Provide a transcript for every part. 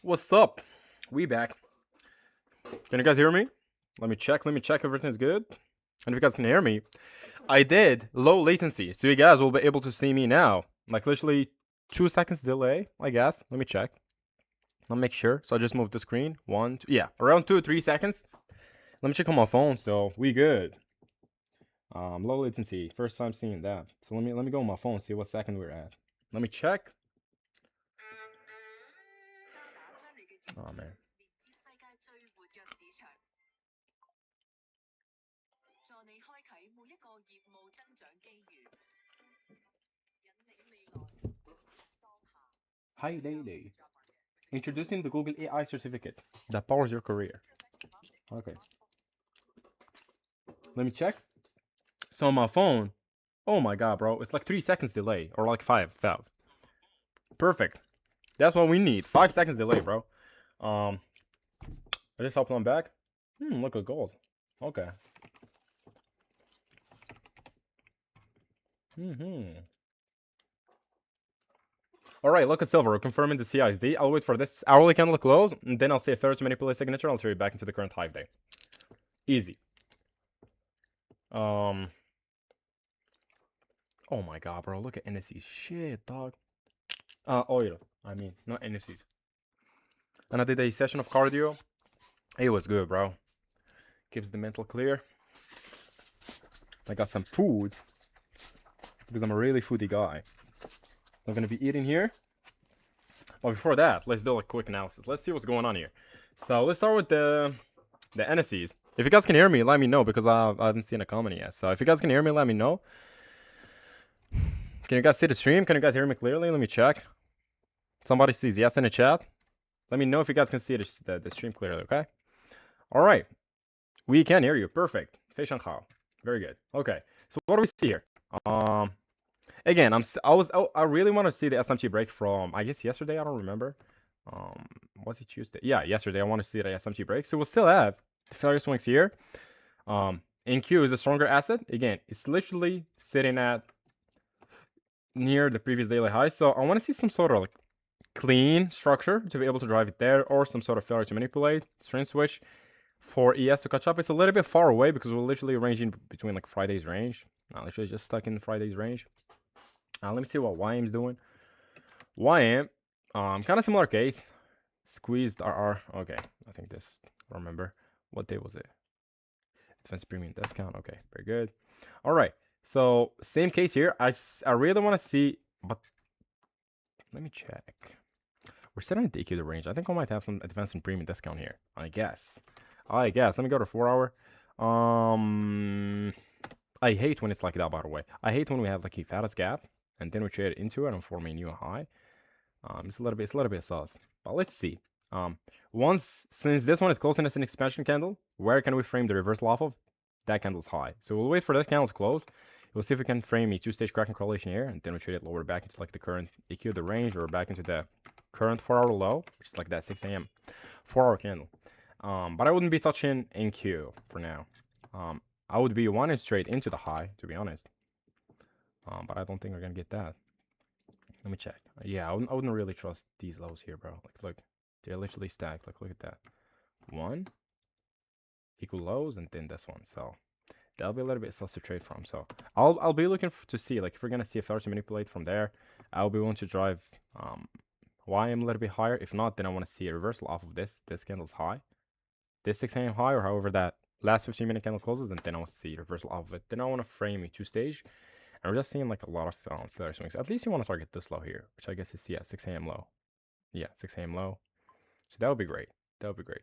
What's up? We back. Can you guys hear me? Let me check everything's good. And if you guys can hear me, I did low latency, so you guys will be able to see me now. Like literally 2 seconds delay, I guess. Let me check. I'll make sure. So I just moved the screen. 1, 2, yeah, around 2-3 seconds. Let me check on my phone. So we good. Low latency. First time seeing that. So let me go on my phone, see what second we're at. Let me check. Oh man. Hi Lady. Introducing the Google AI certificate that powers your career. Okay. Let me check. So on my phone, oh my god, bro, it's like 3 seconds delay or like 5. Perfect. That's what we need. 5 seconds delay, bro. I just hopped on back. Look at gold. Okay. All right, look at silver. We're confirming the CISD. I'll wait for this hourly candle to close, and then I'll say a failure to manipulate signature. I'll trade back into the current hive day. Easy. Oh my god, bro. Look at NSCs. Shit, dog. Oil. I mean, not NSCs. And I did a session of cardio. It was good, bro. Keeps the mental clear. I got some food because I'm a really foodie guy. So I'm gonna be eating here. But before that, let's do a quick analysis. Let's see what's going on here. So let's start with the NSCs. If you guys can hear me, let me know because I haven't seen a comment yet. So if you guys can hear me, let me know. Can you guys see the stream? Can you guys hear me clearly? Let me check. Somebody sees yes in the chat. Let me know if you guys can see the stream clearly, okay? All right. We can hear you. Perfect. Feishanghao. Very good. Okay. So what do we see here? Again, I really want to see the SMT break from, I guess, yesterday. I don't remember. Was it Tuesday? Yeah, yesterday. I want to see the SMT break. So we'll still have the failure swings here. NQ is a stronger asset. Again, it's literally sitting at near the previous daily high. So I want to see some sort of like clean structure to be able to drive it there, or some sort of failure to manipulate, string switch for ES to catch up. It's a little bit far away because we're literally ranging between like Friday's range. Literally just stuck in Friday's range. Let me see what YM's doing. YM, kind of similar case. Squeezed RR. Okay, I think this. Remember what day was it? Defense premium discount. Okay, very good. All right, so same case here. I really want to see, but let me check. We're setting a DQ the range. I think I might have some advanced and premium discount here. I guess. Let me go to 4 hour. I hate when it's like that, by the way. I hate when we have like a fattest gap and then we trade into it and form a new high. It's a little bit sus. But let's see. Since this one is closing as an expansion candle, where can we frame the reversal off of? That candle's high. So we'll wait for that candle to close. We'll see if we can frame a two-stage cracking correlation here, and then we trade it lower back into like the current EQ, the range, or back into the current 4 hour low, which is like that 6 a.m. 4 hour candle. But I wouldn't be touching NQ for now. I would be wanting straight into the high, to be honest. But I don't think we're gonna get that. Let me check. Yeah, I wouldn't really trust these lows here, bro. Like, look, they're literally stacked. Like, look at that. One equal lows, and then this one. So that'll be a little bit sus to trade from. So I'll be looking to see, like, if we're gonna see a failure to manipulate from there, I'll be willing to drive YM a little bit higher. If not, then I want to see a reversal off of this candle's high, this 6 a.m. high, or however that last 15-minute candle closes, and then I want to see a reversal off of it. Then I want to frame a two-stage. And we're just seeing like a lot of failure swings. At least you want to target this low here, which I guess is, yeah, 6 a.m. low. Yeah, 6 a.m. low. So that would be great. That would be great.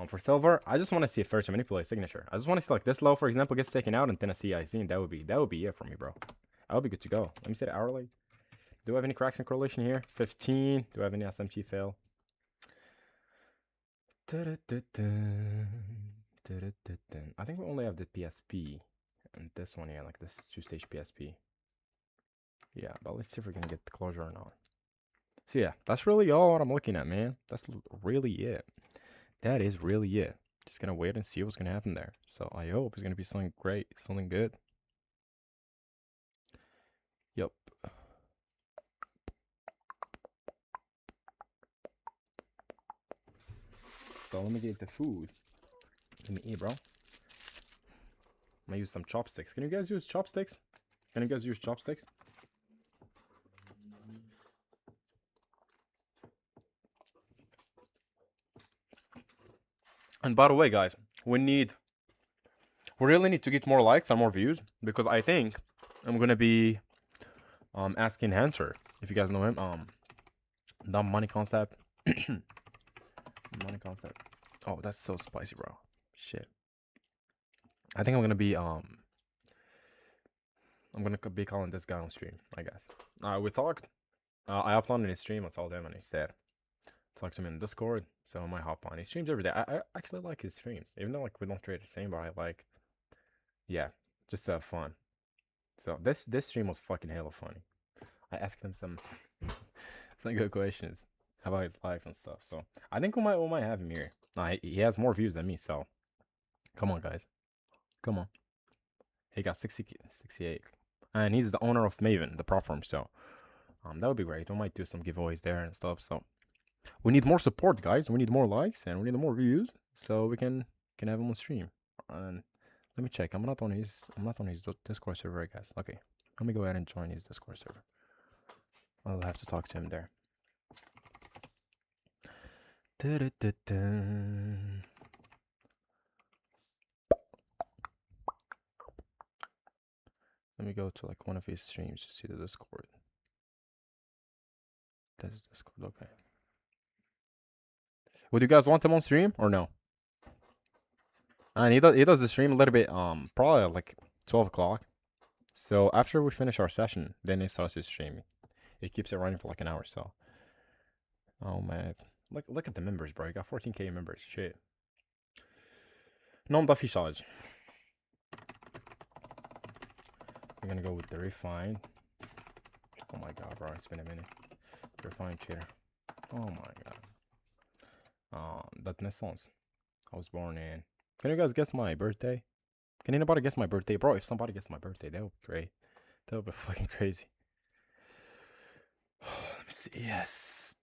For silver, I just want to see a failure to manipulate signature. I just want to see like this low, for example, gets taken out, and then a CIC, and that would be it for me, bro. I would be good to go. Let me see the hourly. Do I have any cracks in correlation here? 15. Do I have any SMT fail? I think we only have the PSP. And this one, yeah, like this two-stage PSP. Yeah, but let's see if we can get the closure or not. So yeah, that's really all what I'm looking at, man. That's really it. That is really it. Just gonna wait and see what's gonna happen there. So I hope it's gonna be something great, something good. Yep. So let me get the food. Let me eat, bro. I'm gonna use some chopsticks. Can you guys use chopsticks? Can you guys use chopsticks? And by the way, guys, we really need to get more likes and more views, because I think I'm gonna be asking Hunter, if you guys know him, the money concept. Money concept. Oh, that's so spicy, bro. Shit. I think I'm gonna be calling this guy on stream, I guess. We talked. I hopped on his stream. I told him, and he said, talk to him in Discord. So I might hop on. He streams every day. I actually like his streams, even though like we don't trade the same, but I like, yeah, just to have fun. So this stream was fucking hella funny. I asked him some good questions about his life and stuff. So I think we might have him here. He has more views than me. So come on, guys, come on. He got 68, and he's the owner of Maven, the platform. So that would be great. We might do some giveaways there and stuff. So we need more support, guys. We need more likes and we need more views, so we can have him on stream. And let me check. I'm not on his Discord server, I guess. Okay, let me go ahead and join his Discord server. I'll have to talk to him there. Let me go to like one of his streams to see the Discord. This is Discord, okay. Would you guys want him on stream or no? And he does the stream a little bit, probably like 12 o'clock. So after we finish our session, then he starts his stream. It keeps it running for like an hour. So, oh man, look at the members, bro. You got 14k members. Shit. Nom d'affichage. We're gonna go with the refined. Oh my god, bro, it's been a minute. Refined cheater. Oh my god. Date naissance. I was born in. Can you guys guess my birthday? Can anybody guess my birthday, bro? If somebody gets my birthday, that would be great. That would be fucking crazy. Let me see. Yes,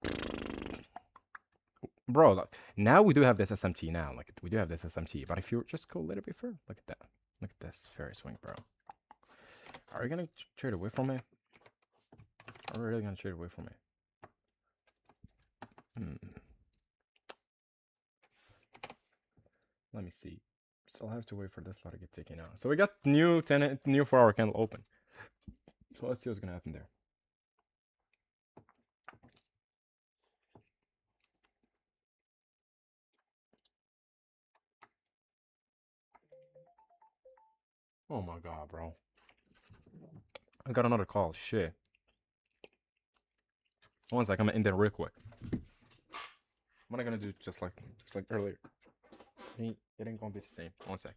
bro. Now we do have this SMT. Now, like we do have this SMT. But if you just go a little bit further, look at that. Look at this Ferris wing, bro. Are you gonna trade away from me? Are we really gonna trade away from me? Let me see. So I'll have to wait for this lot to get taken out. So we got new 4-hour candle open. So let's see what's gonna happen there. Oh my god, bro. I got another call. Shit. One sec, I'm gonna end it real quick. What am I gonna do just like earlier? It ain't gonna be the same. One sec.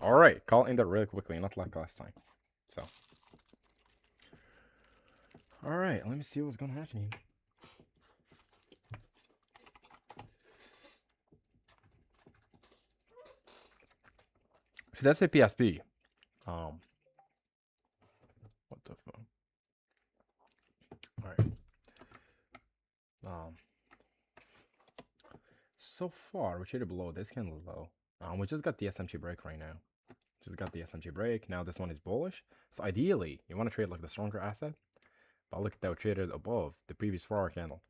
All right, call ended really quickly, not like last time. So, all right, let me see what's gonna happen here. So that's a PSP. What the fuck? All right. So far we're traded below this candle low. We just got the SMT break right now. Just got the SMT break. Now this one is bullish. So ideally, you want to trade like the stronger asset. But look at that, we traded above the previous 4-hour candle.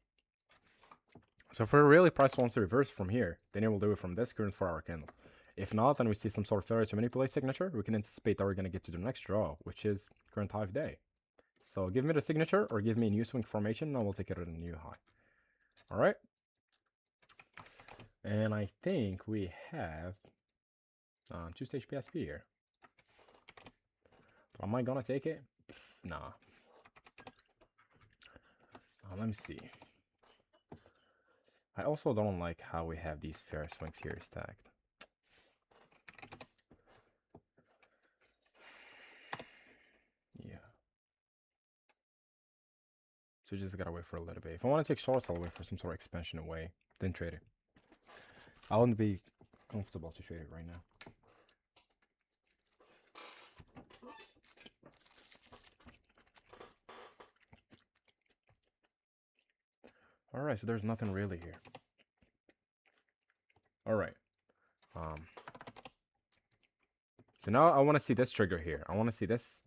So if we really price wants to reverse from here, then it will do it from this current 4-hour candle. If not, then we see some sort of failure to manipulate signature, we can anticipate that we're going to get to the next draw, which is current high of day. So give me the signature or give me a new swing formation, and we'll take it at a new high. All right. And I think we have two-stage PSP here. But am I gonna take it? Nah. Let me see. I also don't like how we have these fair swings here stacked. Yeah. So just gotta wait for a little bit. If I want to take shorts, I'll wait for some sort of expansion away, then trade it. I wouldn't be comfortable to trade it right now. Alright, so there's nothing really here. Alright. So now I want to see this trigger here. I want to see this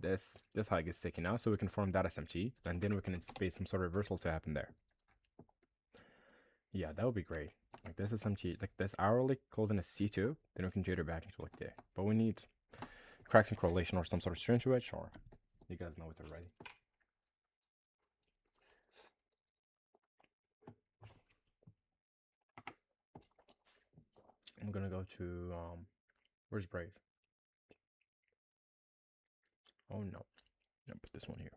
high gets taken out so we can form that SMT. And then we can anticipate some sort of reversal to happen there. Yeah, that would be great. Like this SMT, like this hourly closing a C2, then we can jitter back into like there. But we need cracks in correlation or some sort of strange wedge, or you guys know it already. I'm gonna go to where's Brave? Oh no. No, put this one here.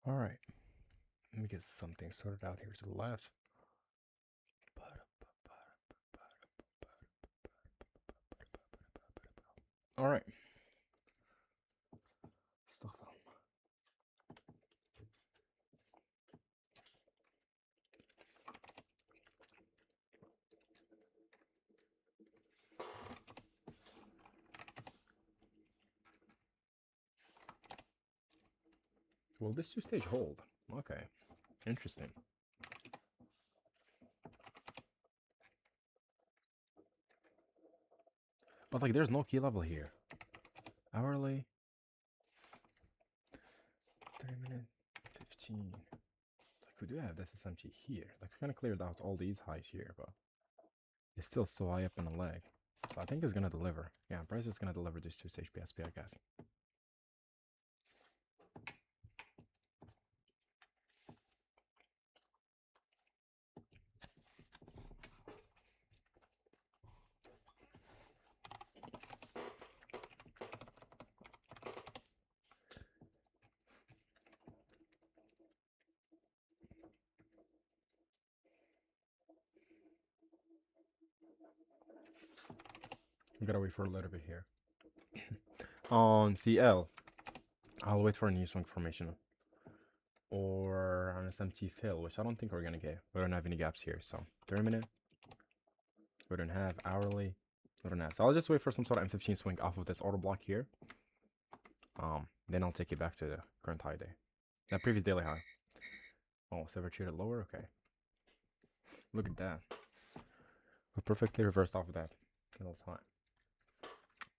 Alright. Let me get something sorted out here to the left. Alright. Will this two-stage hold? Okay. Interesting. But like there's no key level here. Hourly. 30 minute 15. Like we do have this SMG here. Like we kinda cleared out all these highs here, but it's still so high up in the leg. So I think it's gonna deliver. Yeah, Bryce is gonna deliver this two-stage PSP, I guess. We gotta wait for a little bit here. On CL, I'll wait for a new swing formation. Or an SMT fill, which I don't think we're gonna get. We don't have any gaps here, so 30 minute. We don't have hourly. We don't have. So I'll just wait for some sort of M15 swing off of this auto block here. Then I'll take it back to the current high day. That previous daily high. Oh, silver cheated lower? Okay. Look at that. We perfectly reversed off of that. That's high.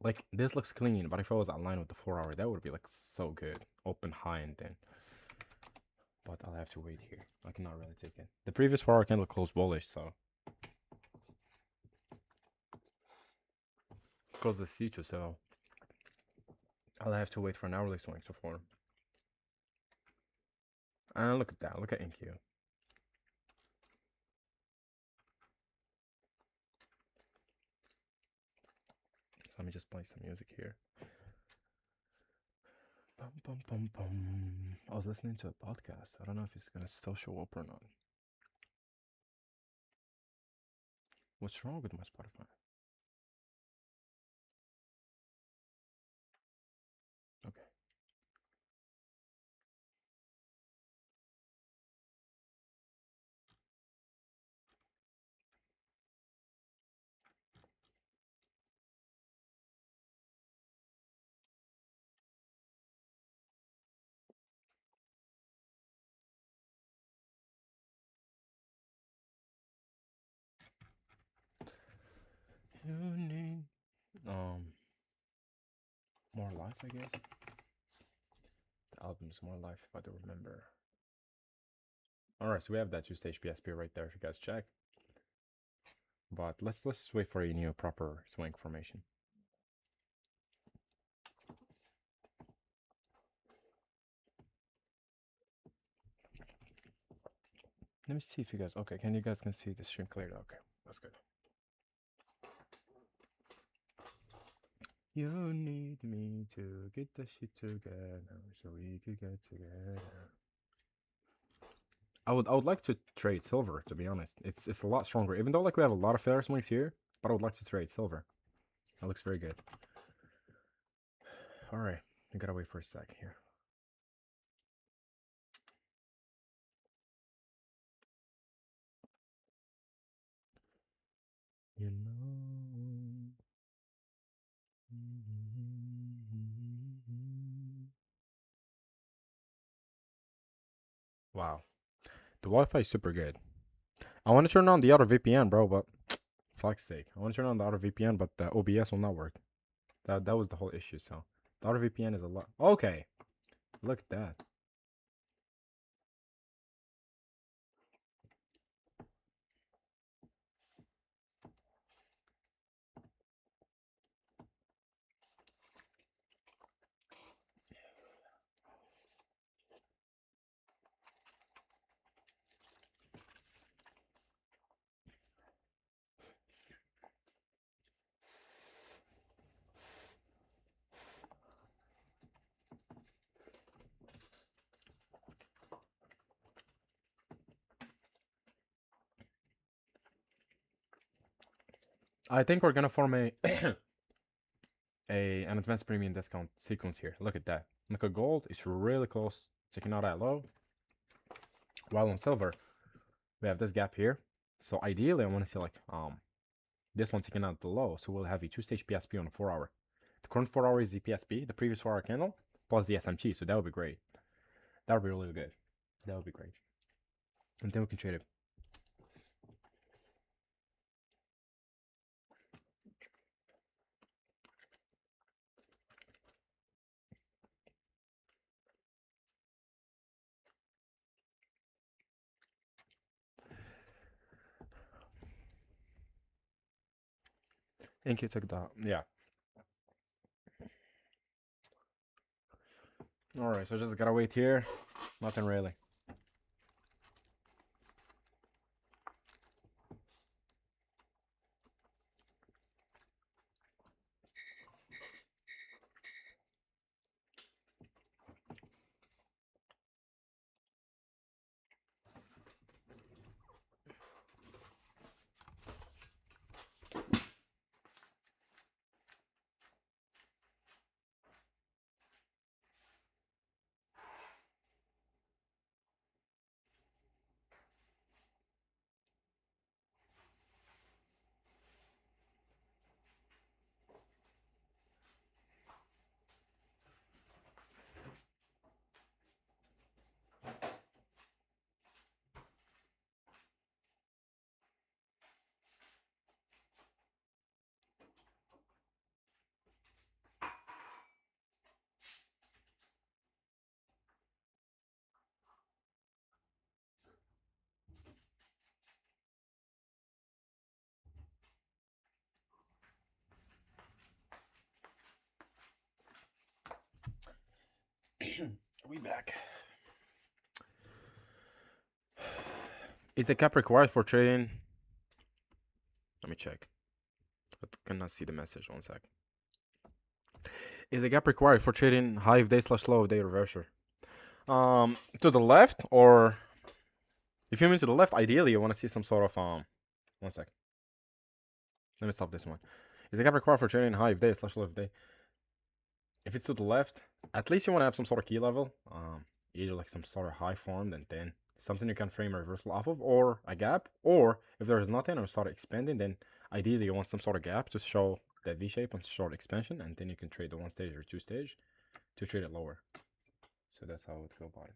Like, this looks clean, but if I was aligned with the 4 hour, that would be like so good. Open high and then. But I'll have to wait here. I cannot really take it. The previous 4 hour candle closed bullish, so. Closed the C2, so. I'll have to wait for an hourly swing to form. And look at that. Look at NQ. Let me just play some music here. Bum, bum, bum, bum. I was listening to a podcast. I don't know if it's gonna still show up or not. What's wrong with my Spotify? Okay. You need more life, I guess. The album's more life, if I don't remember. Alright, so we have that two-stage PSP right there if you guys check. But let's wait for a new proper swing formation. Let me see if you guys. Okay, can you guys can see the stream clearly? Okay, that's good. You need me to get the shit together so we could get together. I would like to trade silver, to be honest. It's a lot stronger, even though like we have a lot of Ferris wings here. But I would like to trade silver. That looks very good. All right, I gotta wait for a sec here. You know. Wow, the Wi-Fi is super good. I want to turn on the other VPN, bro, but fuck's sake, I want to turn on the other VPN, but the OBS will not work. That was the whole issue. So the other VPN is a lot. Okay, look at that. I think we're gonna form a an advanced premium discount sequence here. Look at that. Look at gold is really close, sticking out at low. While on silver, we have this gap here. So ideally, I want to see like this one taking out the low. So we'll have a two-stage PSP on a 4-hour. The current 4-hour is the PSP, the previous 4-hour candle, plus the SMT. So that would be great. That would be really good. That would be great. And then we can trade it. Thank you, took that. Yeah. All right, so just gotta wait here. Nothing really. We back. Is the cap required for trading? Let me check. I cannot see the message. One sec. Is the gap required for trading high of day slash low of day reverser? To the left, or if you mean to the left, ideally you want to see some sort of 1 sec. Let me stop this one. Is the gap required for trading high of day slash low of day? If it's to the left, at least you want to have some sort of key level. Either like some sort of high formed and then something you can frame a reversal off of, or a gap. Or if there is nothing or start expanding, then ideally you want some sort of gap to show that V shape and short expansion, and then you can trade the 1 stage or 2 stage to trade it lower. So that's how I would go about it.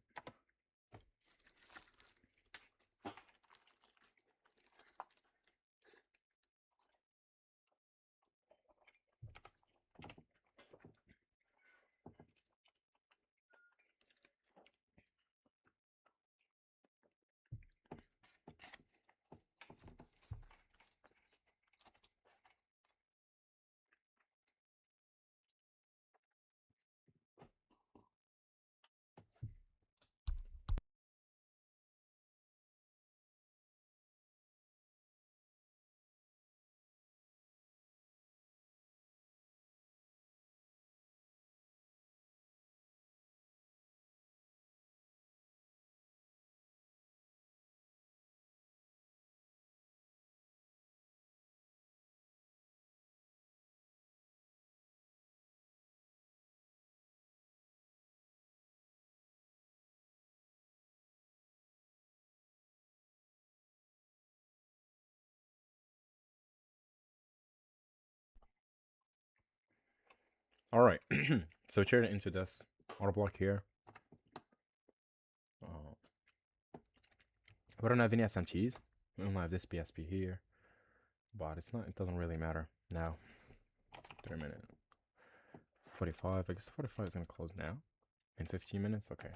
All right. So turn it into this auto block here. Uh, we don't have any SMTs. We don't have this PSP here, but it's not. It doesn't really matter now. 3 minutes. 45. I guess 45 is gonna close now. In 15 minutes. Okay.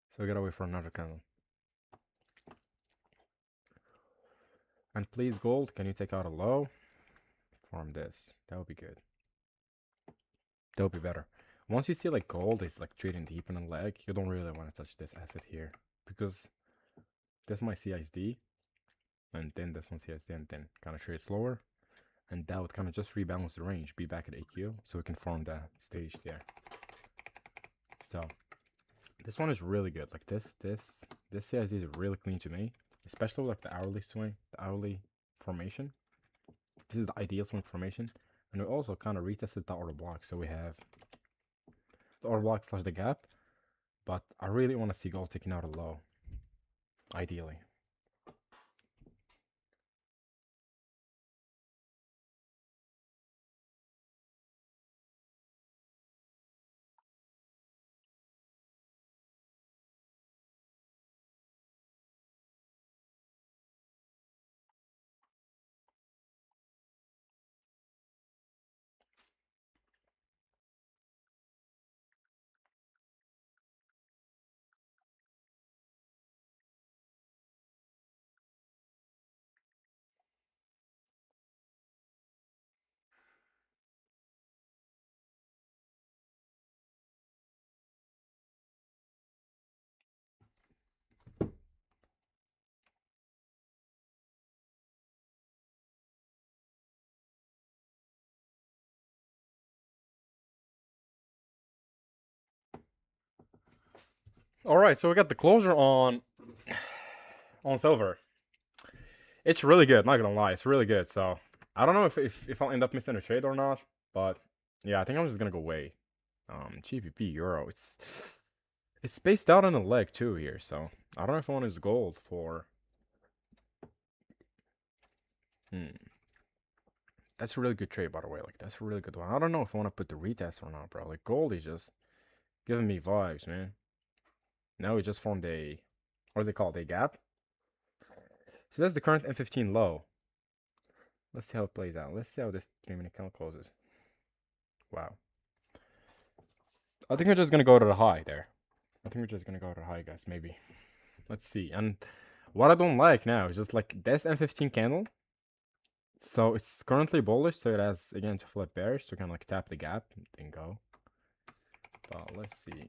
So we gotta wait for another candle. And please, gold, can you take out a low? Farm this. That would be good. That would be better. Once you see like gold is like trading deep in a leg, you don't really want to touch this asset here because this might CSD and then this one CSD and then kind of trade slower, and that would kind of just rebalance the range, be back at AQ, so we can form the stage there. So this one is really good. Like this CSD is really clean to me, especially with like the hourly swing, the hourly formation. This is the ideal swing formation, and we also kind of retested the order block, so we have the order block slash the gap. But I really want to see gold taking out a low, ideally. All right, so we got the closure on silver. It's really good, not gonna lie, it's really good. So I don't know if I'll end up missing a trade or not, but yeah, I think I'm just gonna go wait. GBP euro, it's spaced out on the leg too here, so I don't know if I want his gold for. That's a really good trade, by the way. Like that's a really good one. I don't know if I want to put the retest or not, bro. Like gold is just giving me vibes, man. Now we just formed a, what is it called? A gap. So that's the current M15 low. Let's see how it plays out. Let's see how this 3-minute candle closes. Wow. I think we're just gonna go to the high there. I think we're just gonna go to the high, guys. Maybe. Let's see. And what I don't like now is just like this M15 candle. So it's currently bullish, so it has again to flip bearish. So kind of like tap the gap and go. But let's see.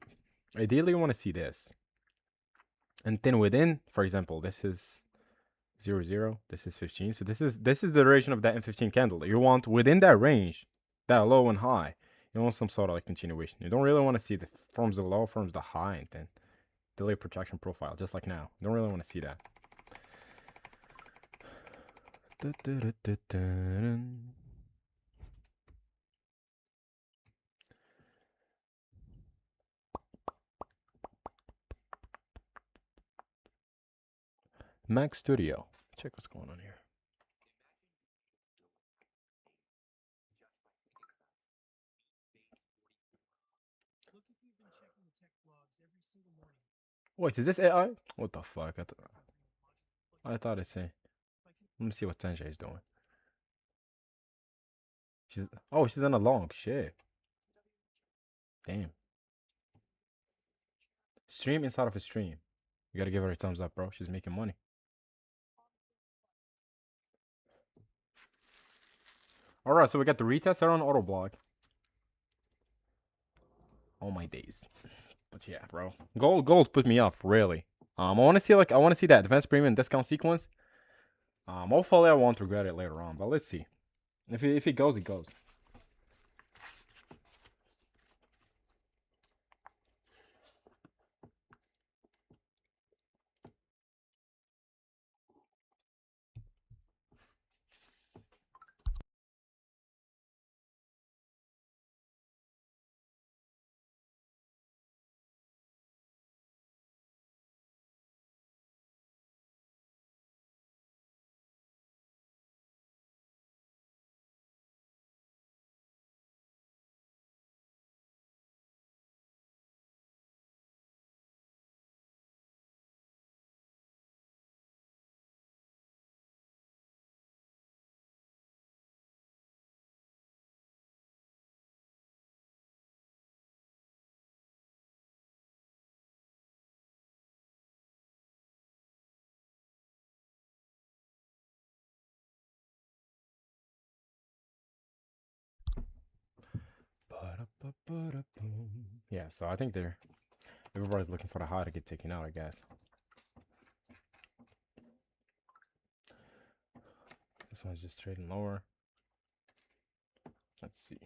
Ideally, we want to see this. And then within, for example, this is 0, 0. This is 15. So this is the duration of that M15 candle. You want within that range, that low and high. You want some sort of like continuation. You don't really want to see the forms the low, forms the high, and then delay protraction profile, just like now. You don't really want to see that. Mac Studio. Check what's going on here. Wait, is this AI? What the fuck? I thought it's a. Let me see what Tenjay is doing. She's in a long shit. Damn. Stream inside of a stream. You gotta give her a thumbs up, bro. She's making money. All right, so we got the retest here on auto block. Oh my days. But yeah, bro. Gold put me off, really. I want to see that advanced premium discount sequence. Hopefully I won't regret it later on, but let's see. If it goes, it goes. Yeah, so I think everybody's looking for the high to get taken out, I guess. This one's just trading lower. Let's see.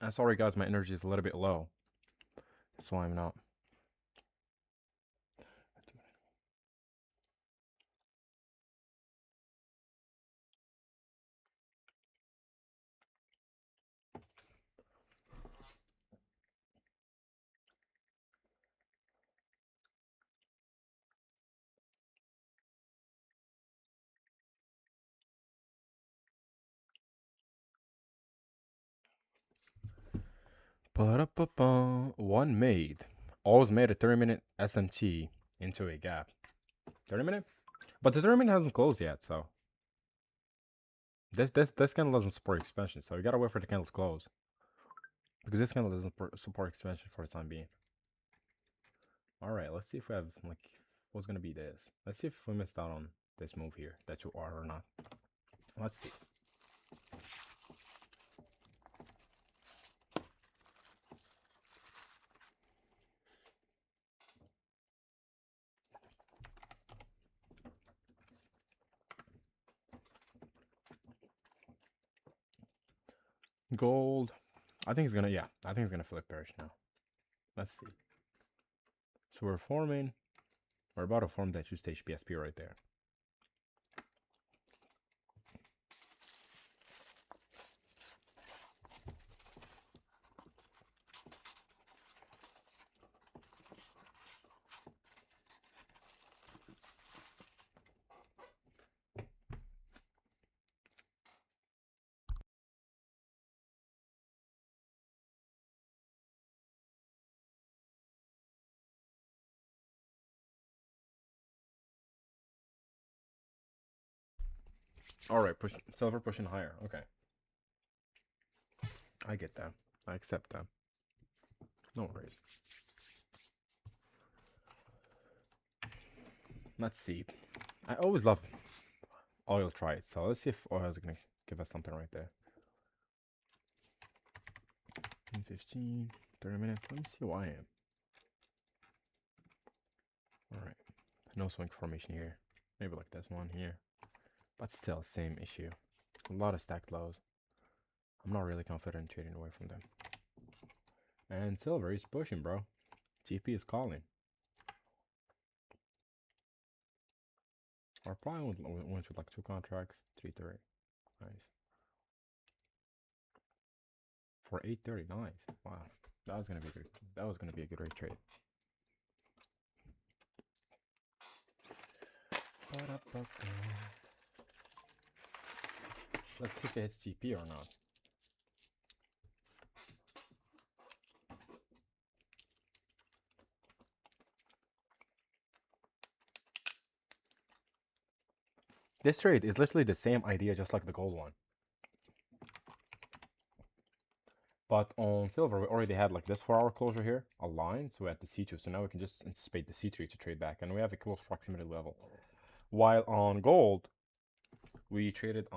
I'm sorry, guys, my energy is a little bit low. That's why I'm not. One made. Always made a 30-minute SMT into a gap. 30-minute? But the 30-minute hasn't closed yet, so. This candle doesn't support expansion, so you gotta wait for the candle's close. Because this candle doesn't support expansion for the time being. Alright, let's see if we have, like, what's gonna be this. Let's see if we missed out on this move here, that you are or not. Let's see. Gold. I think it's gonna, yeah, I think it's gonna flip bearish now. Let's see. So we're about to form that two-stage PSP right there. Alright, silver pushing higher. Okay. I get that. I accept that. No worries. Let's see. I always love oil trades, so let's see if oil is gonna give us something right there. 15, 30 minutes. Let me see who I am. Alright. No swing formation here. Maybe like this one here. But still, same issue. A lot of stacked lows. I'm not really confident in trading away from them. And silver is pushing, bro. TP is calling. Or probably went with like 2 contracts, 330. Nice. For 830, nice. Wow. That was gonna be good. That was gonna be a good rate trade. Let's see if it hits TP or not. This trade is literally the same idea, just like the gold one. But on silver, we already had like this 4-hour closure here, a line, so we had the C2. So now we can just anticipate the C3 to trade back, and we have a close proximity level. While on gold, we traded,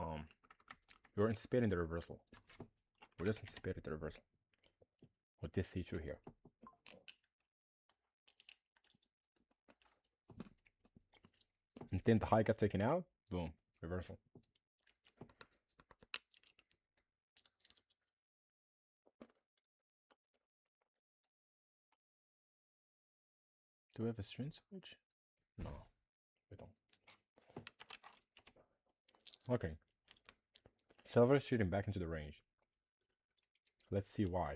we were anticipating the reversal. We just anticipated the reversal with this C2 here. And then the high got taken out, boom, reversal. Do we have a string switch? No, we don't. Okay. Silver is shooting back into the range. Let's see why.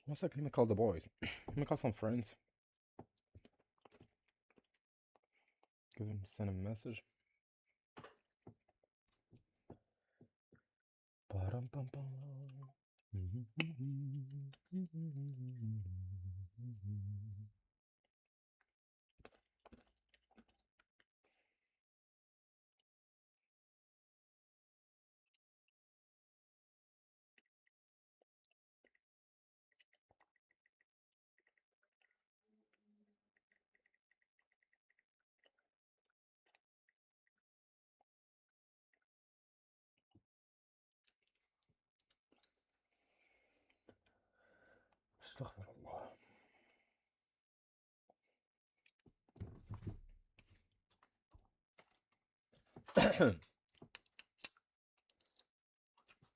One second, let me call the boys. Let me call some friends. Give them, send a message. Ba-dum-bum-bum.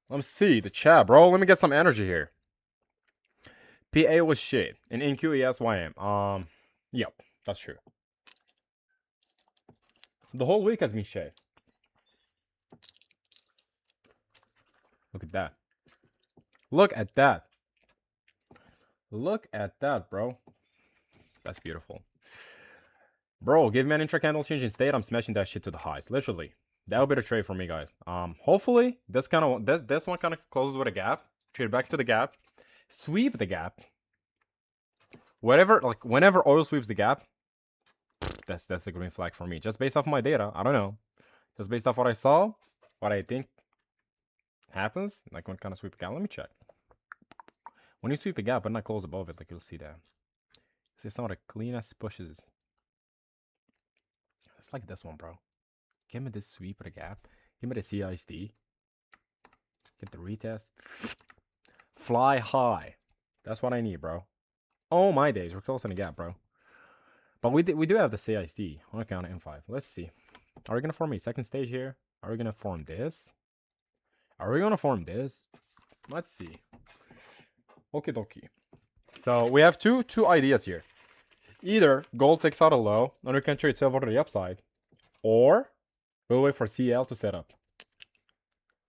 Let me see the chat, bro. Let me get some energy here. PA was shit. And NQESYM. Yep, that's true. The whole week has been shit. Look at that. Look at that. Look at that, bro. That's beautiful. Bro, give me an intra-candle change in state. I'm smashing that shit to the highs. Literally. That'll be the trade for me, guys. Hopefully, this one kind of closes with a gap. Trade back to the gap. Sweep the gap. Whatever, like, whenever oil sweeps the gap, that's a green flag for me. Just based off my data. I don't know. Just based off what I saw, what I think happens. Like, when kind of sweep a gap. Let me check. When you sweep a gap, but not close above it, like, you'll see that. See some of the cleanest pushes. It's like this one, bro. Give me this sweep of the gap. Give me the CISD. Get the retest. Fly high. That's what I need, bro. Oh my days, we're closing the gap, bro. But we do have the CISD on account of M5. Let's see. Are we gonna form a second stage here? Are we gonna form this? Are we gonna form this? Let's see. Okie dokie. So we have two ideas here. Either gold takes out a low and we can trade silver to the upside, or we'll wait for CL to set up.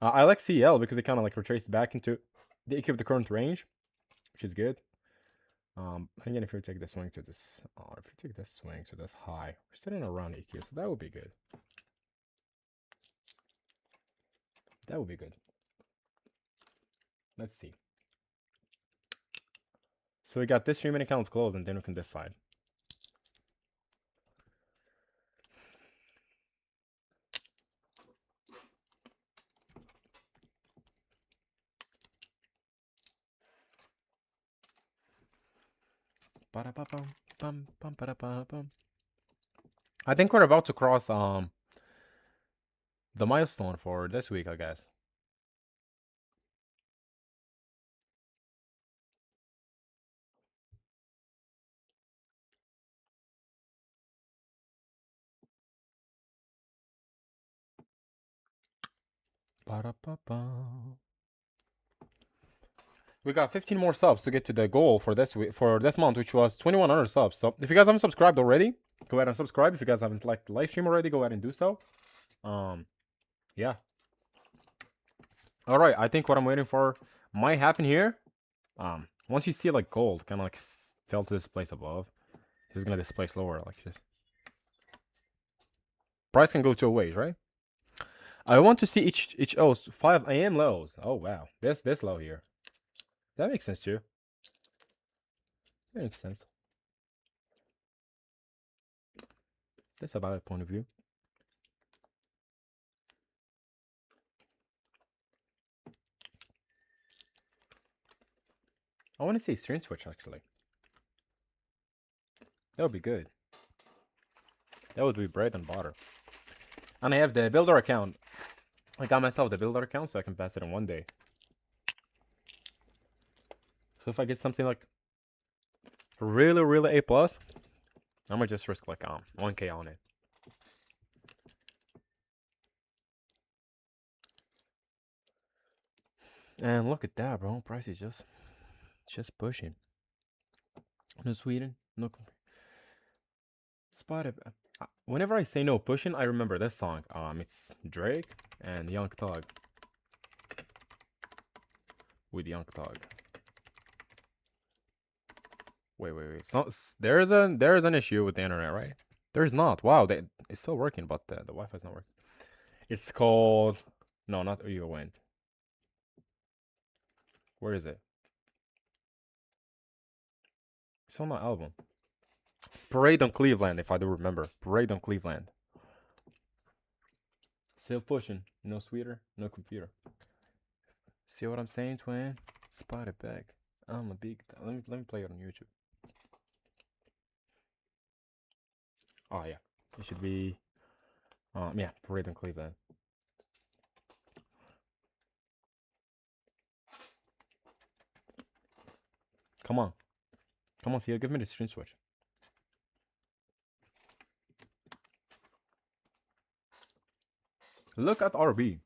I like CL because it kind of like retraces back into the EQ of the current range, which is good. Again, if you take the swing to this, if you take this swing to this high, we're sitting around EQ, so that would be good. That would be good. Let's see. So we got this streaming accounts closed, and then we can decide. I think we're about to cross the milestone for this week, I guess. We got 15 more subs to get to the goal for this week, for this month, which was 2,100 subs. So if you guys haven't subscribed already, go ahead and subscribe. If you guys haven't liked the live stream already, go ahead and do so. Yeah. All right, I think what I'm waiting for might happen here. Once you see like gold kind of like fell to this place above, it's gonna displace lower like this. Price can go two ways, right? I want to see each O's 5 AM lows. Oh wow, this low here. That makes sense too. That makes sense. That's a valid point of view. I want to see string switch actually. That would be good. That would be bread and butter. And I have the builder account. I got myself the builder account so I can pass it in one day. So if I get something like really A+, I'm gonna just risk like 1K on it. And look at that, bro. Price is just pushing. No Sweden, no. Spotted. Whenever I say no pushing, I remember this song. It's Drake and Young Thug. With Young Thug. Wait. It's not. There is an issue with the internet, right? There's not. Wow, it's still working, but the Wi-Fi's not working. It's called. No, not Uyo Wind. Where is it? It's on my album. Parade on Cleveland, if I do remember. Parade on Cleveland. Still pushing. No sweeter, no computer. See what I'm saying, twin? Spot it back. I'm a big. Let me play it on YouTube. Oh yeah, it should be. Yeah, Parade on Cleveland. Come on, Theo, give me the screen switch. Look at RB.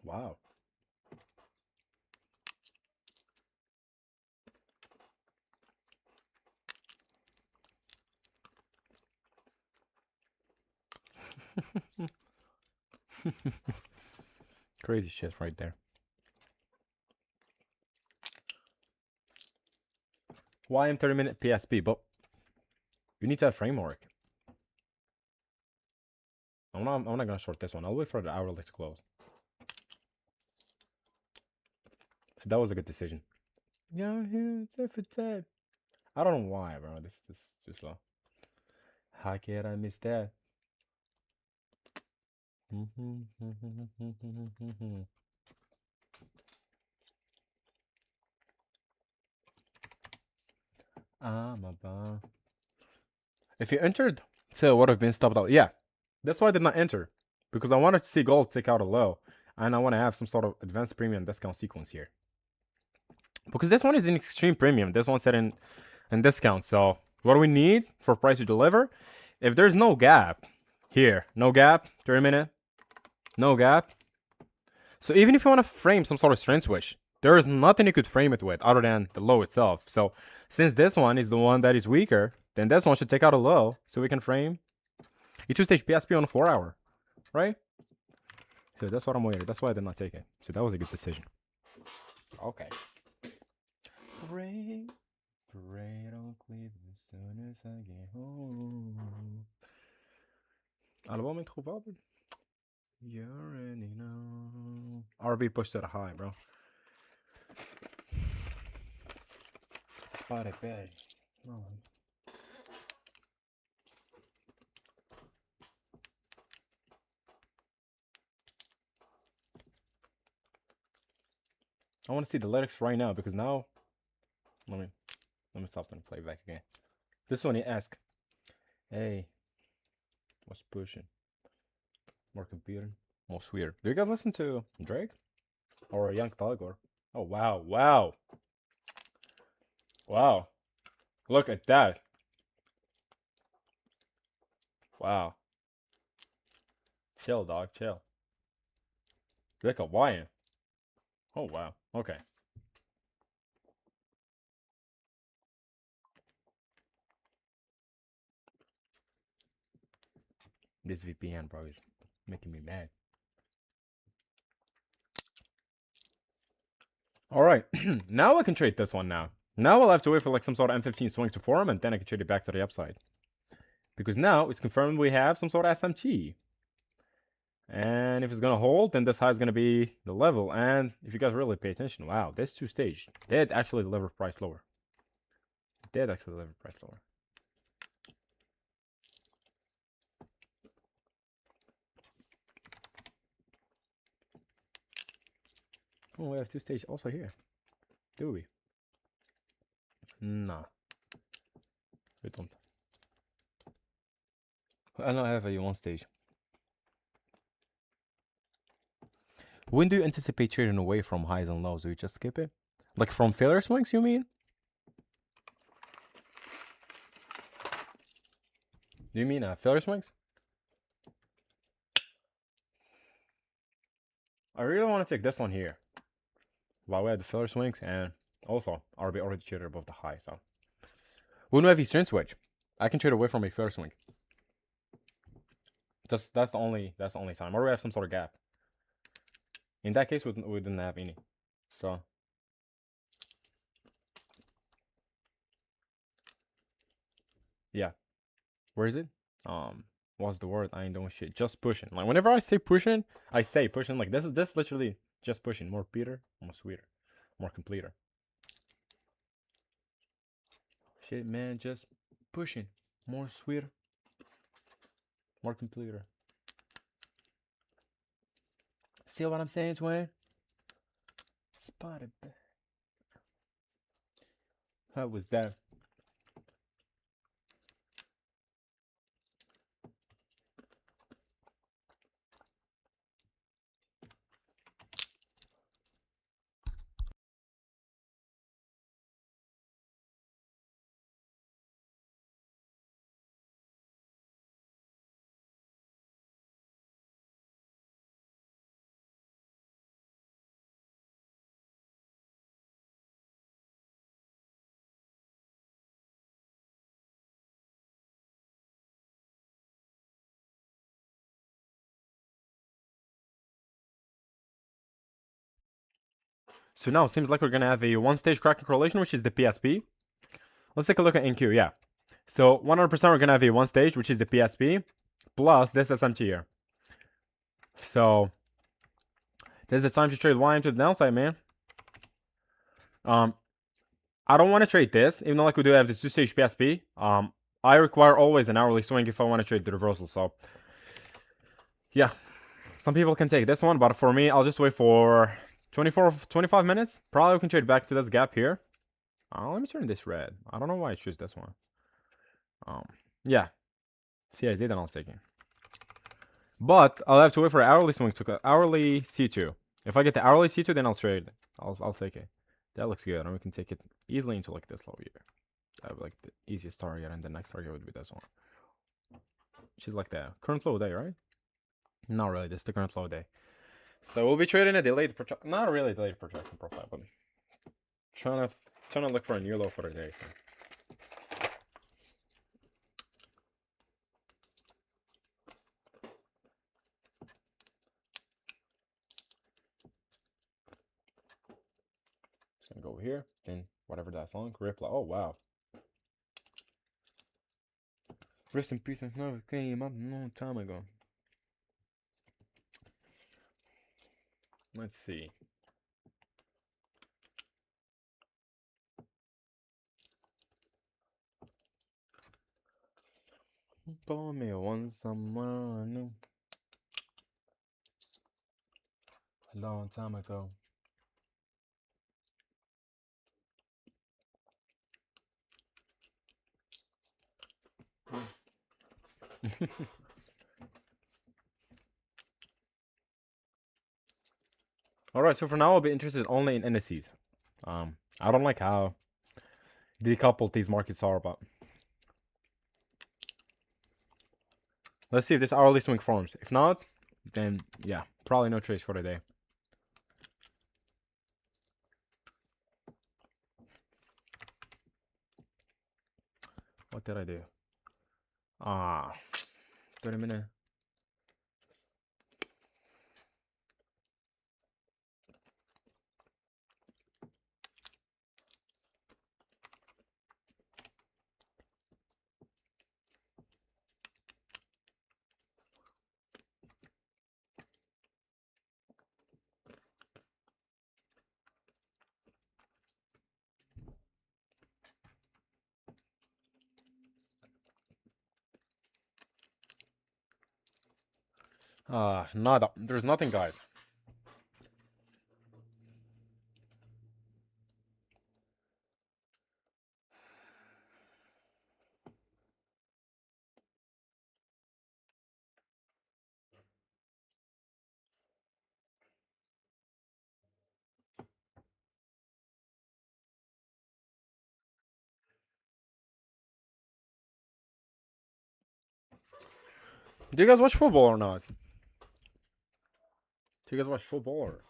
Wow. Crazy shit right there. Why am 30-minute PSP? But you need to have framework. I'm not gonna short this one. I'll wait for the hourly to close. That was a good decision. Yeah, it's for that. I don't know why, bro. This is too slow. How can I miss that? I'm a bomb. If you entered, sale would have been stopped out. Yeah, that's why I did not enter, because I wanted to see gold take out a low, and I want to have some sort of advanced premium discount sequence here. Because this one is in extreme premium. This one's set in discount. So what do we need for price to deliver? If there's no gap here, no gap, 30-minute, no gap. So even if you want to frame some sort of strength switch, there is nothing you could frame it with other than the low itself. So since this one is the one that is weaker, then this one should take out a low so we can frame a two-stage PSP on a 4-hour, right? So that's what I'm waiting. That's why I did not take it. So that was a good decision. Okay. Parade on Cleveland as soon as I get home. Album introuvable? You already know. RB pushed it high, bro. Spotted bad. Oh. I want to see the lyrics right now because now let me stop and play back again. This one he asked, hey, what's pushing? More computer, more sweeter. Do you guys listen to Drake or Young Thug or? Oh wow. Look at that. Wow. Chill, dog. Chill. You're like a Hawaiian. Oh wow. Okay. This VPN, bro, is making me mad. All right. Now I can trade this one now. Now I'll have to wait for like some sort of M15 swing to form, and then I can trade it back to the upside. Because now it's confirmed we have some sort of SMT. And if it's going to hold, then this high is going to be the level. And if you guys really pay attention, wow, this two-stage did actually deliver price lower. Did actually deliver price lower. Oh, we have two-stage also here. Do we? Nah. We don't. I don't have a one stage. When do you anticipate trading away from highs and lows? Do you just skip it? Like from failure swings, you mean? Do you mean failure swings? I really want to take this one here. While we have the failure swings, and also RB already traded above the high, so. When we have a strength switch, I can trade away from a failure swing. That's the only time. Or we have some sort of gap. In that case, we didn't have any. So Yeah. Where is it? What's the word? I ain't doing shit. Just pushing. Like whenever I say pushing. Like this literally just pushing. More Peter, more sweeter, more completer. Shit, man, just pushing. More sweeter, more completer. See what I'm saying, twin? Spotted. How was that? So now it seems like we're gonna have a one-stage cracking correlation, which is the PSP. Let's take a look at NQ. Yeah. So 100% we're gonna have a one stage, which is the PSP, plus this SMT here. So this is the time to trade YM to the downside, man. I don't want to trade this, even though like we do have this two-stage PSP. I require always an hourly swing if I want to trade the reversal. So yeah, some people can take this one, but for me, I'll just wait for 25 minutes. Probably we can trade back to this gap here. Let me turn this red. I don't know why I choose this one. Yeah, CIZ, then I'll take it. But I'll have to wait for hourly swing to hourly C2. If I get the hourly C2, then I'll trade. I'll take it. That looks good, and we can take it easily into like this low here. I have like the easiest target, and the next target would be this one, which is like the current low day, right? Not really. This is the current low day. So we'll be trading a delayed projection, not a really delayed projection profile, but trying to look for a new low for the day. So. Just gonna go here, then whatever that's long, reply. Oh wow. Rest in peace, another came up a long time ago. Let's see. Told me once someone new a long time ago. Alright, so for now I'll be interested only in indices. I don't like how decoupled these markets are, but let's see if this hourly swing forms. If not, then yeah, probably no trades for today. What did I do? 30 minutes. Nada. There's nothing, guys. Do you guys watch football or not? Do you guys watch football or?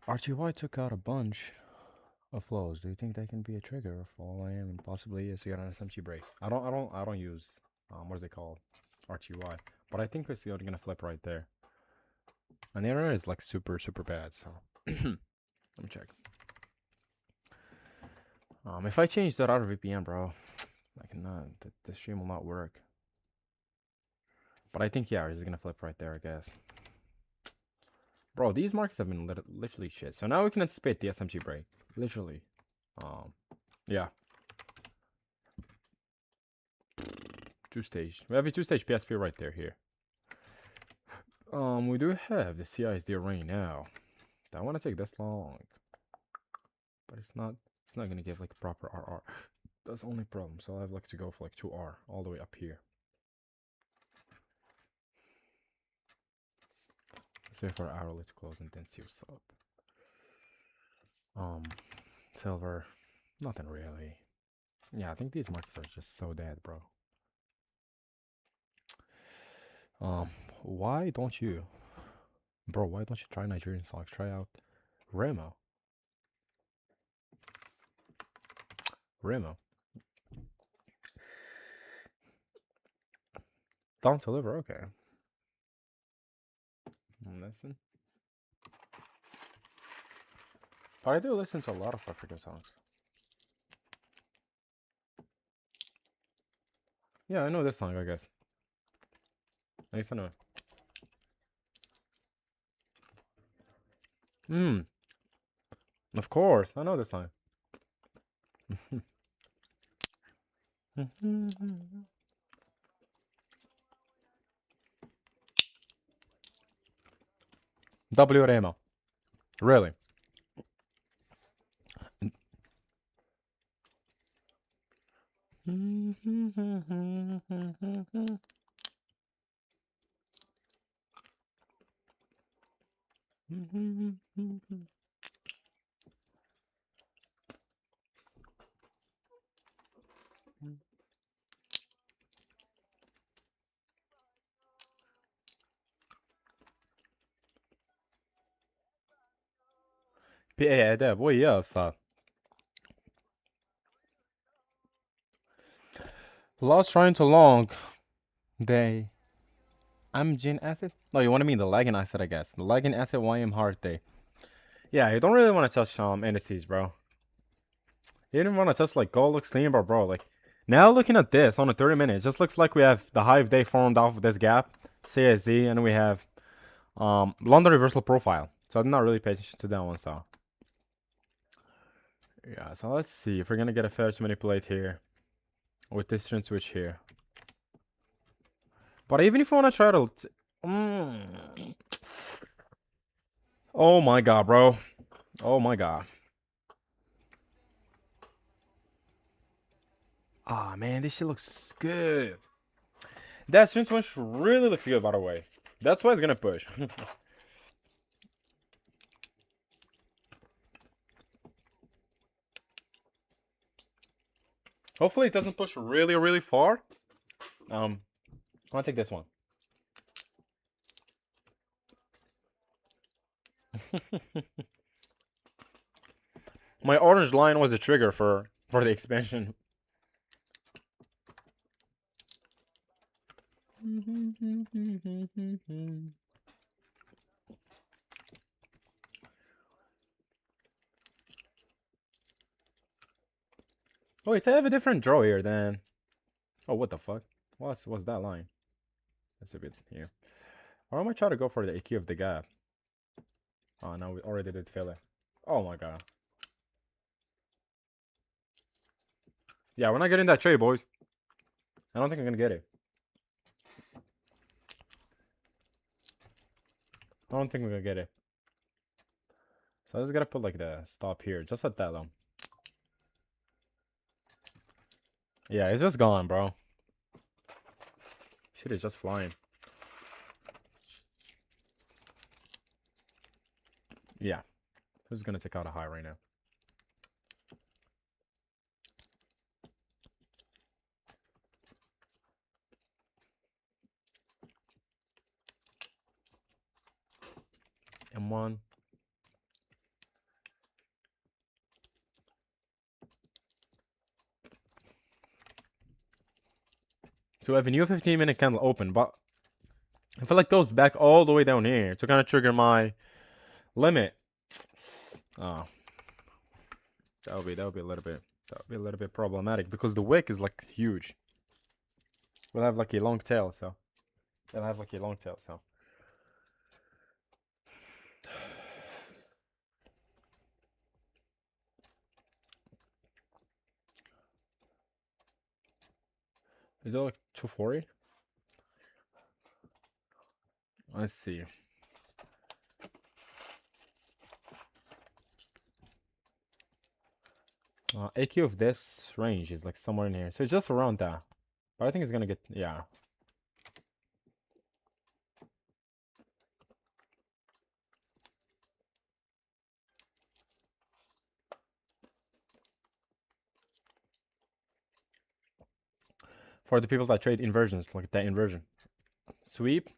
RTY took out a bunch of flows. Do you think that can be a trigger for all I am and possibly is an SMG break? I don't use what is it called? RTY. But I think we're still gonna flip right there. And the internet is like super bad, so let me check. If I change that out of VPN, bro, I cannot. The stream will not work. But I think yeah, it's gonna flip right there, I guess. Bro, these markets have been literally shit. So now we can anticipate the SMG break. Literally. Yeah. Two-stage. We have a two-stage PSP right there here. We do have the CISD array now. I want to take this long. But it's not gonna give like a proper RR. That's the only problem. So I have like to go for like 2R all the way up here. Let's wait for our hourly to close and then see what's up. Silver, nothing really. Yeah, I think these markets are just so dead, bro. Why don't you, bro? Why don't you try Nigerian songs? Try out Remo. Don't deliver. Okay. Listen. But I do listen to a lot of African songs. Yeah, I know this song, I guess. At least I know it. Of course, I know this song. W Remo. Really? بإعداد ويا صار. Lost trying to long. They. Amgen acid? No, you want to mean the lagging acid, I guess. The lagging acid YM hard day. Yeah, you don't really want to touch indices, bro. You didn't want to touch like gold looks clean, bro. Like now looking at this on a 30 minutes, just looks like we have the hive day formed off of this gap, CSZ, and we have London reversal profile. So I'm not really paying attention to that one. So yeah, so let's see if we're gonna get a fair to manipulate here with this trend switch here. But even if you want to try to, oh my god, bro. Oh my god. Ah, man, this shit looks good. That trend switch really looks good, by the way. That's why it's gonna push. Hopefully it doesn't push really far. I'm gonna take this one. My orange line was a trigger for the expansion. Oh, wait, I have a different draw here then. Oh, what the fuck? What's that line? That's a bit here. Or I might try to go for the EQ of the gap. Oh, no, we already did fail it. Oh my god. Yeah, we're not getting that trade, boys. I don't think I'm gonna get it. I don't think we're gonna get it. So I just gotta put like the stop here, just at that though. Yeah, it's just gone, bro. Shit is just flying. Yeah. Who's gonna take out a high right now? M1. So we have a new 15-minute candle open, but I feel like it goes back all the way down here to kind of trigger my limit. Oh, that would be a little bit problematic because the wick is like huge. We'll have like a long tail, so is it like 240? Let's see. AQ of this range is like somewhere in here, so it's just around that. But I think it's gonna get, yeah. For the people that trade inversions, like that inversion. Sweep.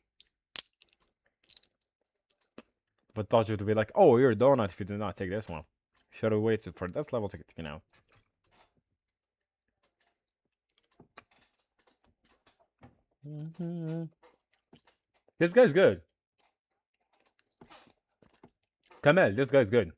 But thought you would be like, oh, you're a donut if you did not take this one. Should have waited for this level to get out. This guy's good. Kamel, this guy's good.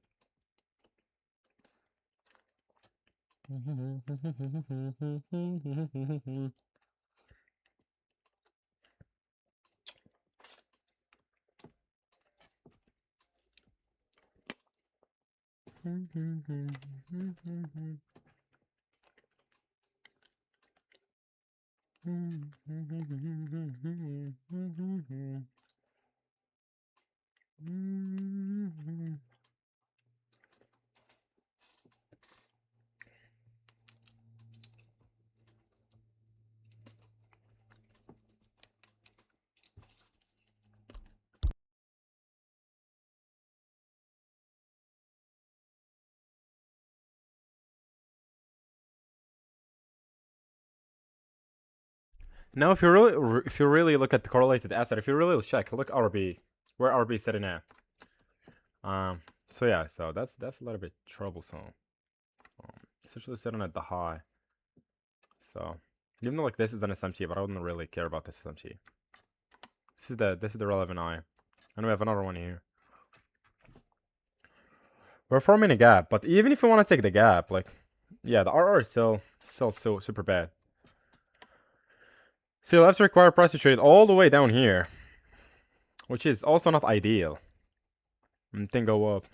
Now, if you really look at the correlated asset, if you really check, look RB, where RB is sitting at. So yeah, so that's a little bit troublesome. It's actually sitting at the high. So even though like this is an SMT, but I wouldn't really care about this SMT. This is the relevant eye, and we have another one here. We're forming a gap, but even if we want to take the gap, like, yeah, the RR is still so super bad. So you'll have to require price to trade all the way down here, which is also not ideal. And then go up.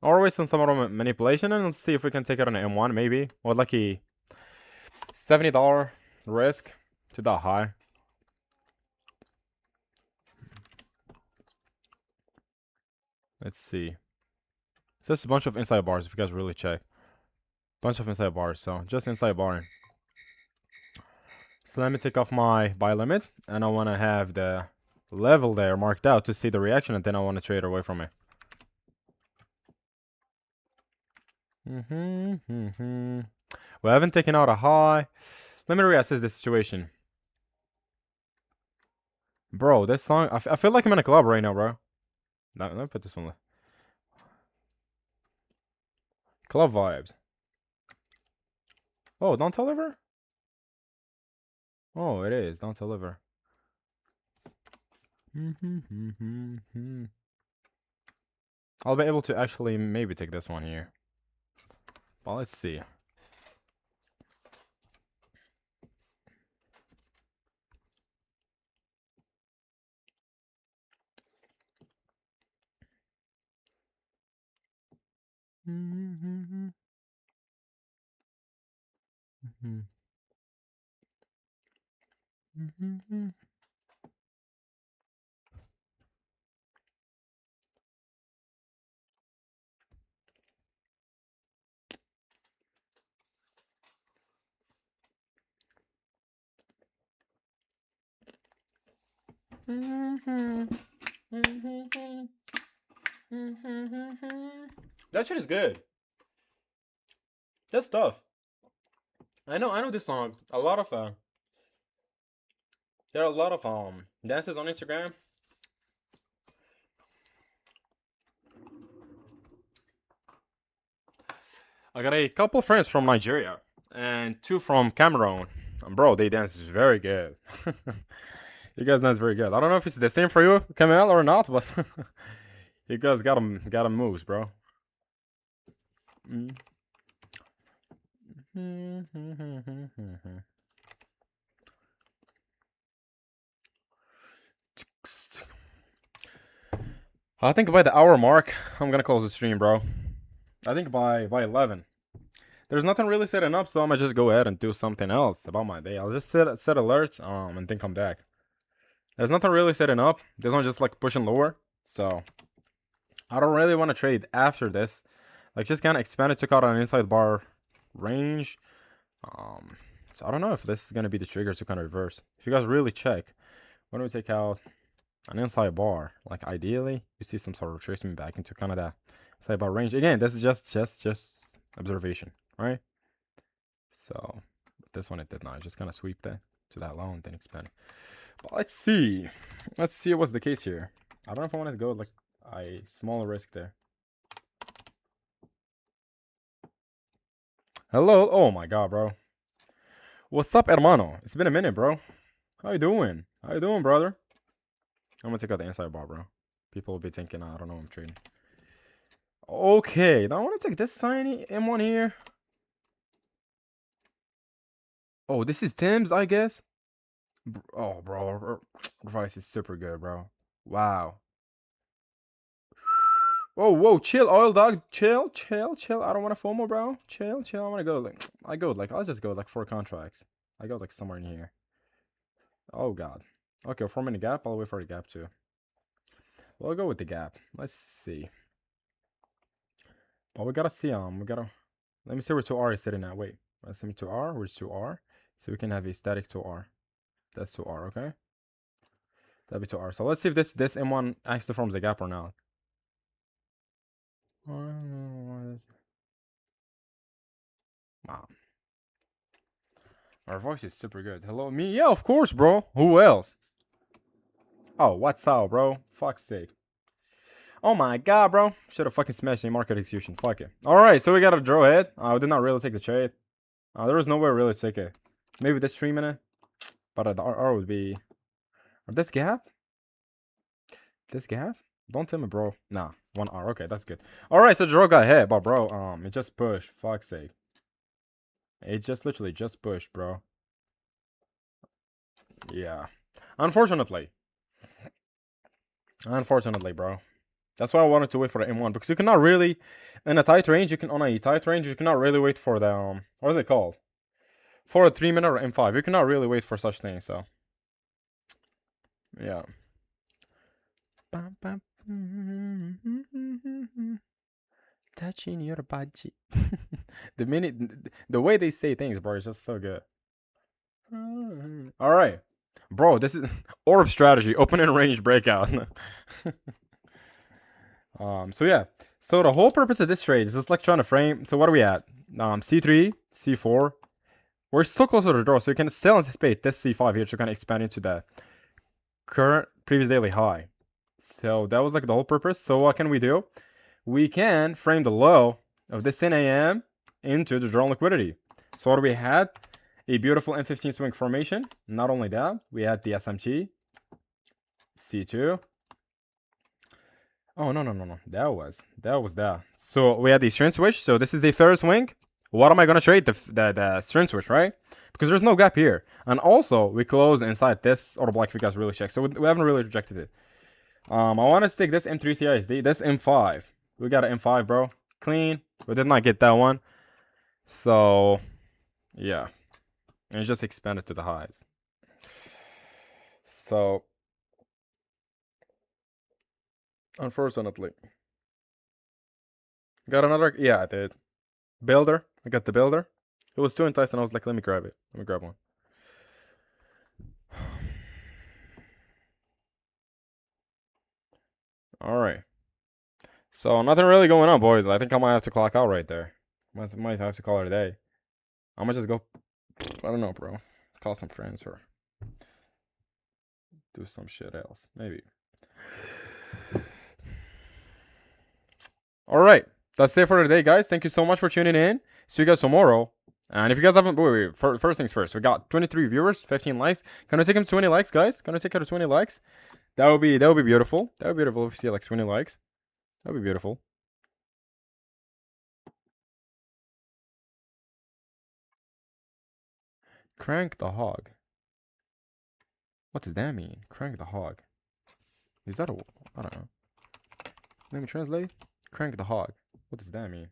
Always some other manipulation, and let's see if we can take it on an M1 maybe. Or like a $70 risk to that high. Let's see. It's just a bunch of inside bars if you guys really check. Bunch of inside bars, so just inside barring. So let me take off my buy limit, and I want to have the level there marked out to see the reaction, and then I want to trade away from it. We haven't taken out a high. Let me reassess the situation. Bro, this song, I feel like I'm in a club right now, bro. Let me put this one. Club vibes. Oh, don't deliver? Oh, it is. Don't deliver. I'll be able to actually maybe take this one here. But let's see. That shit is good. That's tough. I know this song. A lot of there are a lot of dances on Instagram. I got a couple friends from Nigeria and 2 from Cameroon. And bro, they dance very good. You guys dance very good. I don't know if it's the same for you, Kamel, or not, but you guys got them moves, bro. I think by the hour mark, I'm gonna close the stream, bro. I think by 11. There's nothing really setting up, so I'm gonna just go ahead and do something else about my day. I'll just set alerts, and then come back. There's nothing really setting up. This one just like pushing lower, so I don't really want to trade after this. Like just kind of expanded, took out an inside bar range. So I don't know if this is gonna be the trigger to kind of reverse. If you guys really check, why don't we take out an inside bar? Like ideally, you see some sort of retracement back into kind of that inside bar range. Again, this is just observation, right? So this one it did not. Just kind of sweep that to that low and then expand. But let's see what's the case here. I don't know if I wanted to go like a smaller risk there. Hello. Oh my god, bro. What's up, hermano? It's been a minute, bro. How you doing? How you doing, brother? I'm gonna take out the inside bar, bro. People will be thinking, I don't know, I'm trading. Okay, now I want to take this tiny M1 here. Oh, this is Tim's, I guess. Oh, bro, price is super good, bro. Wow. Whoa, chill, oil dog, chill. I don't want to FOMO, bro. Chill. I want to go like, I'll just go like 4 contracts. I go like somewhere in here. Oh god. Okay, we're forming a gap. I'll wait for the gap too. We'll go with the gap. Let's see. But we gotta see. Let me see where 2R is sitting at. Wait. Let's see 2R. Where's 2R? So we can have a static 2R. That's 2R. Okay. That'd be 2R. So let's see if this M1 actually forms a gap or not. Wow. Our voice is super good. Hello, me? Yeah, of course, bro. Who else? Oh, what's up, bro? Fuck's sake. Oh my god, bro. Should have fucking smashed the market execution. Fuck it. Alright, so we got a draw ahead. We did not really take the trade. There was no way really to take it. Maybe this 3 minute. But the R would be... This gap? This gap? Don't tell me, bro. Nah, 1 R. Okay, that's good. Alright, so draw got ahead. But, bro, it just pushed. Fuck's sake. It just literally just pushed, bro. Yeah. Unfortunately, bro. That's why I wanted to wait for the M1 because you cannot really, in a tight range, you cannot really wait for the what is it called? For a 3 minute or M5, you cannot really wait for such things. So, yeah. Touching your body. the way they say things, bro, is just so good. All right, bro. This is orb strategy, open and range breakout. So yeah. So the whole purpose of this trade is just like trying to frame. So what are we at? C3, C4. We're still closer to the draw, so you can still anticipate this C5 here to kind of expand into the current previous daily high. So that was like the whole purpose. So what can we do? We can frame the low of this 10 a.m. into the draw liquidity. So what do we had? A beautiful M15 swing formation. Not only that, we had the SMT, C2. Oh, no. That was that. So we had the strength switch. So this is a Ferris wing. What am I going to trade? The strength switch, right? Because there's no gap here. And also, we closed inside this order block if you guys really check. So we haven't really rejected it. I want to stick this M3 CISD. This M5. We got an M5, bro. Clean. We did not get that one. So, yeah. And it just expanded to the highs. So, unfortunately. Got another? Yeah, I did. Builder. I got the builder. It was too enticing. I was like, let me grab it. Let me grab one. All right. So nothing really going on, boys. I think I might have to clock out right there. Might have to call it a day. I'm gonna just go. I don't know, bro. Call some friends or do some shit else. Maybe. All right. that's it for today, guys. Thank you so much for tuning in. See you guys tomorrow. And if you guys haven't, wait, first things first. We got 23 viewers, 15 likes. Can we take him to 20 likes, guys? Can we take her to 20 likes? That would be beautiful. That would be beautiful if you see like 20 likes. That would be beautiful. Crank the hog. What does that mean? Crank the hog. Is that a... I don't know. Let me translate. Crank the hog. What does that mean?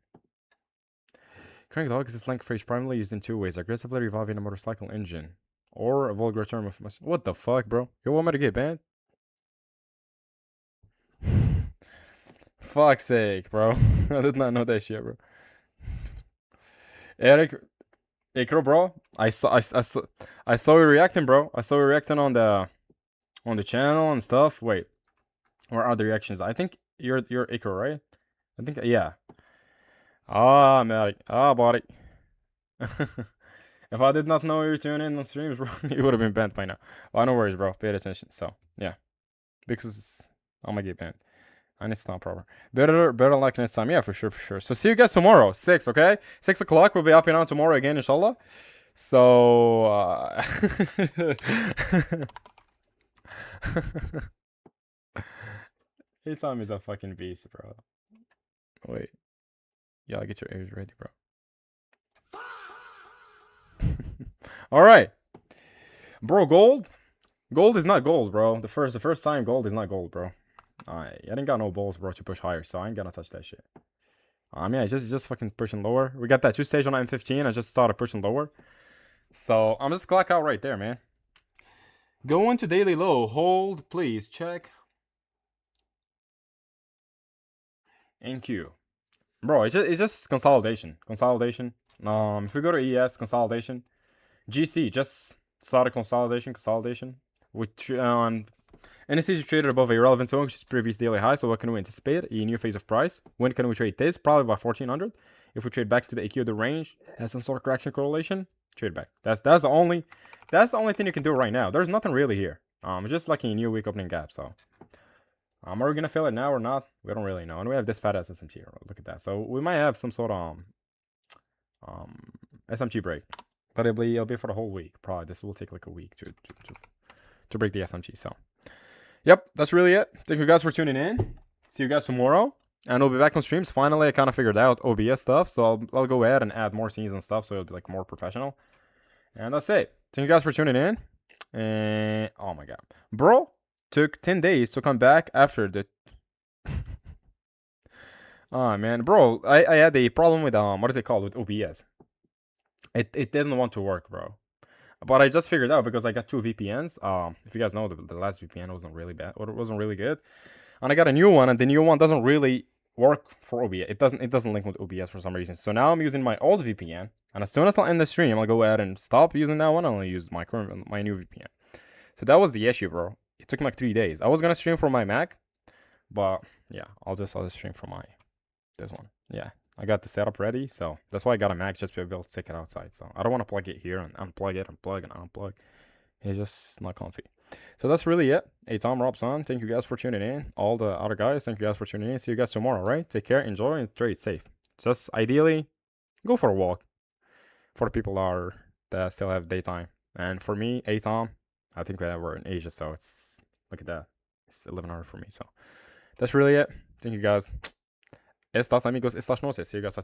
Crank the hog is a slang phrase primarily used in two ways. Aggressively revolving a motorcycle engine. Or a vulgar term of... What the fuck, bro? You want me to get banned? Fuck's sake, bro. I did not know that shit, bro. Eric... Ikro, bro. I saw you reacting, bro. I saw you reacting on the channel and stuff. Wait. Where are the reactions? I think you're Ikro, right? I think, yeah. Ah, man. Ah, buddy. If I did not know you were tuning in on streams, bro, you would have been banned by now. Well, no worries, bro. Pay attention. So, yeah. Because I'm gonna get banned. And it's not proper. Better luck next time. Yeah, for sure. So see you guys tomorrow. 6, okay? 6 o'clock. We'll be up and on tomorrow again, inshallah. So, A-Time is a fucking beast, bro. Wait. Yeah, get your ears ready, bro. Alright. Bro, gold? Gold is not gold, bro. The first time gold is not gold, bro. I didn't got no balls, bro, to push higher, so I ain't gonna touch that shit. Yeah, just fucking pushing lower. We got that 2 stage on M15. I just started pushing lower. So, I'm just clock out right there, man. Go into daily low. Hold, please. Check. NQ. Bro, it's just consolidation. If we go to ES, consolidation. GC, just started consolidation. Which, any stage traded above a relevant zone, which is previous daily high. So what can we anticipate? A new phase of price. When can we trade this? Probably by 1400. If we trade back to the AQ of the range, has some sort of correction correlation, trade back. That's the only thing you can do right now. There's nothing really here. Just like a new week opening gap. So, are we gonna fill it now or not? We don't really know. And we have this fat ass SMT. Look at that. So we might have some sort of SMT break, but it'll be for the whole week. Probably this will take like a week to break the SMT. So. Yep, that's really it. Thank you guys for tuning in. See you guys tomorrow. And we'll be back on streams. Finally, I kind of figured out OBS stuff. So I'll go ahead and add more scenes and stuff. So it'll be like more professional. And that's it. Thank you guys for tuning in. And oh my god. Bro, took 10 days to come back after the... Oh man. Bro, I had a problem with, what is it called? With OBS. It didn't want to work, bro. But I just figured out because I got 2 VPNs. If you guys know, the last VPN wasn't really bad, or it wasn't really good, and I got a new one, and the new one doesn't really work for OBS. It doesn't link with OBS for some reason. So now I'm using my old VPN, and as soon as I end the stream, I'll go ahead and stop using that one. I'll only use my new VPN. So that was the issue, bro. It took me like 3 days. I was gonna stream from my Mac, but yeah, I'll just stream from this one. Yeah. I got the setup ready, so that's why I got a Mac, just to be able to take it outside. So I don't want to plug it here and unplug it, and plug and unplug. It's just not comfy. So that's really it. Hey, Tom, Robson, thank you guys for tuning in. All the other guys, thank you guys for tuning in. See you guys tomorrow, right? Take care, enjoy, and trade safe. Just ideally, go for a walk. For the people that still have daytime. And for me, Tom, I think we're in Asia, so it's, look at that. It's 1100 for me, so that's really it. Thank you guys. Estas, amigos, estas noches. See you guys